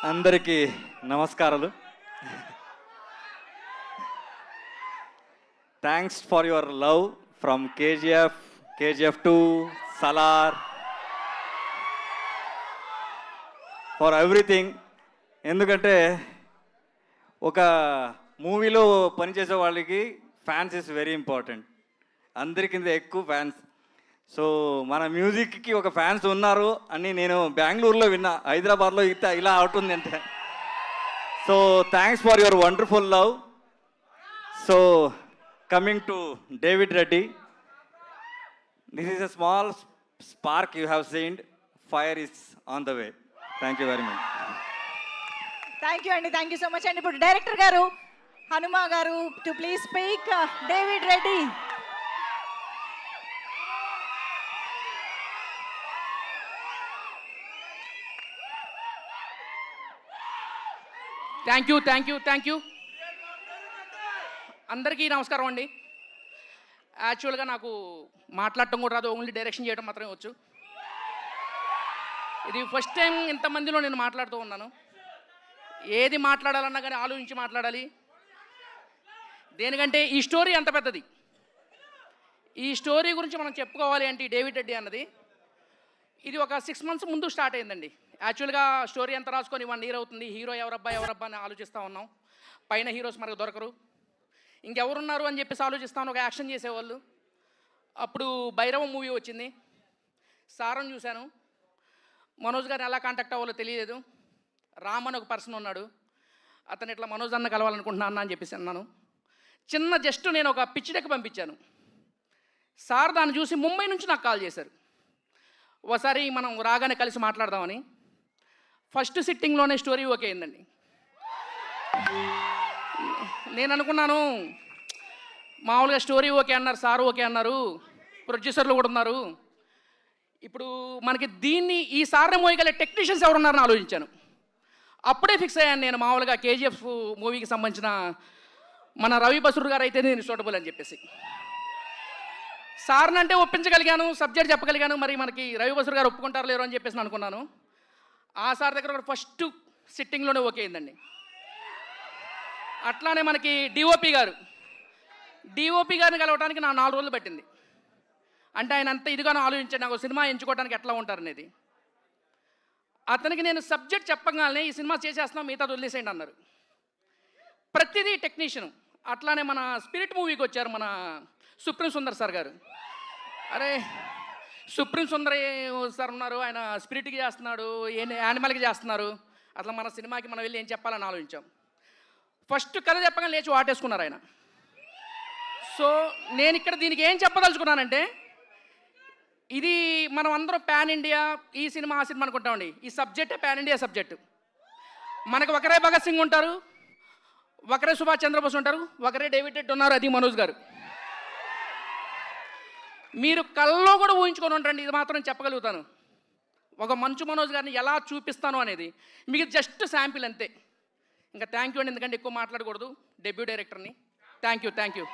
అందరికీ నమస్కారాలు. Thanks for your love from KGF to Salaar, for everything. ఎందుకంటే ఒక మూవీలో పనిచేసే వాళ్ళకి ఫ్యాన్స్ ఇస్ వెరీ ఇంపార్టెంట్. అందరికింత ఎక్కువ ఫ్యాన్స్. సో మన మ్యూజిక్కి ఒక ఫ్యాన్స్ ఉన్నారు అని నేను బెంగళూరులో విన్నా, హైదరాబాద్లో ఇలా అవుతుంది అంటే. So thanks for your wonderful love. So coming to David Reddy, this is a small spark you have seen, fire is on the way. Thank you very much. Thank you అండి, థ్యాంక్ యూ సో మచ్ అండి. ఇప్పుడు director గారు హనుమా గారు to please speak. David Reddy. Thank you అందరికీ నమస్కారం అండి. యాక్చువల్గా నాకు మాట్లాడటం కూడా రాదు, ఓన్లీ డైరెక్షన్ చేయడం మాత్రమే వచ్చు. ఇది ఫస్ట్ టైం ఇంతమందిలో నేను మాట్లాడుతూ ఉన్నాను. ఏది మాట్లాడాలన్నా కానీ ఆలోచించి మాట్లాడాలి. దేనికంటే ఈ స్టోరీ అంత పెద్దది. ఈ స్టోరీ గురించి మనం చెప్పుకోవాలి అంటే డేవిడ్ రెడ్డి అన్నది ఇది ఒక 6 months ముందు స్టార్ట్ అయిందండి. యాక్చువల్గా స్టోరీ అంతా రాసుకొని 1 year అవుతుంది. హీరో ఎవరబ్బా అని ఆలోచిస్తూ ఉన్నాం. పైన హీరోస్ మనకు దొరకరు, ఇంకెవరున్నారు అని చెప్పేసి ఆలోచిస్తాను. ఒక యాక్షన్ చేసేవాళ్ళు. అప్పుడు భైరవ మూవీ వచ్చింది, సారం చూశాను. మనోజ్ గారిని ఎలా కాంటాక్ట్ అవ్వాలో తెలియలేదు. రామ్ అని ఒక పర్సన్ ఉన్నాడు, అతను ఇట్లా మనోజ్ అన్న కలవాలనుకుంటున్నా అన్న అని చెప్పేసి అన్నాను. చిన్న జస్ట్ నేను ఒక పిచ్ డెక్ పంపించాను. సార్ దాన్ని చూసి ముంబై నుంచి నాకు కాల్ చేశారు, ఒకసారి మనం రాగానే కలిసి మాట్లాడదామని. ఫస్ట్ సిట్టింగ్లోనే స్టోరీ ఓకే అయిందండి. నేను అనుకున్నాను మామూలుగా స్టోరీ ఓకే అన్నారు, సార్ ఓకే అన్నారు, ప్రొడ్యూసర్లు కూడా ఉన్నారు, ఇప్పుడు మనకి దీన్ని ఈ సార్ని మోయగల టెక్నీషియన్స్ ఎవరున్నారని ఆలోచించాను. అప్పుడే ఫిక్స్ అయ్యాను నేను, మామూలుగా కేజీఎఫ్ మూవీకి సంబంధించిన మన రవి బసూర్ గారు అయితే నేను సూటబుల్ అని చెప్పేసి. సార్ని అంటే ఒప్పించగలిగాను, సబ్జెక్ట్ చెప్పగలిగాను. మరి మనకి రవి బసూర్ గారు ఒప్పుకుంటారు లేరు అని చెప్పేసి అనుకున్నాను. ఆ సార్ దగ్గర కూడా ఫస్ట్ సిట్టింగ్లోనే ఓకే అయిందండి. అట్లానే మనకి డిఓపి గారిని కలవడానికి నాకు 4 రోజులు పట్టింది. అంటే ఆయన అంత ఇదిగానో ఆలోచించాడు నాకు సినిమా ఎంచుకోవడానికి ఎట్లా ఉంటారనేది. అతనికి నేను సబ్జెక్ట్ చెప్పగానే ఈ సినిమా చేసేస్తున్నాం, మిగతా వదిలేసేయండి అన్నారు. ప్రతిదీ టెక్నీషియన్. అట్లానే మన స్పిరిట్ మూవీకి వచ్చారు మన సుప్రీం సుందర్ సార్ గారు. అరే సుప్రీం సుందర్ సార్ ఉన్నారు, ఆయన స్పిరిట్కి చేస్తున్నాడు, యానిమల్కి చేస్తున్నారు, అట్లా మన సినిమాకి మనం వెళ్ళి ఏం చెప్పాలని ఆలోచించాం. ఫస్ట్ కథ చెప్పగానే లేచి వాటేసుకున్నారు ఆయన. సో నేను ఇక్కడ దీనికి ఏం చెప్పదలుచుకున్నానంటే, ఇది మనం అందరం పాన్ ఇండియా ఈ సినిమా ఆ సినిమా అనుకుంటామండి. ఈ సబ్జెక్టే పాన్ ఇండియా సబ్జెక్టు. మనకు ఒకరే భగత్ సింగ్ ఉంటారు, ఒకరే సుభాష్ చంద్రబోస్ ఉంటారు, ఒకరే డేవిడ్ రెడ్డి ఉన్నారు, అది మనోజ్ గారు. మీరు కళ్ళలో కూడా ఊహించుకొని ఉంటారండి. ఇది మాత్రం చెప్పగలుగుతాను, ఒక మంచు మనోజ్ గారిని ఎలా చూపిస్తాను అనేది. మీకు జస్ట్ శాంపిల్ అంతే. ఇంకా థ్యాంక్ యూ అండి, ఎందుకంటే ఎక్కువ మాట్లాడకూడదు. డెబ్యూ డైరెక్టర్ని. Thank you.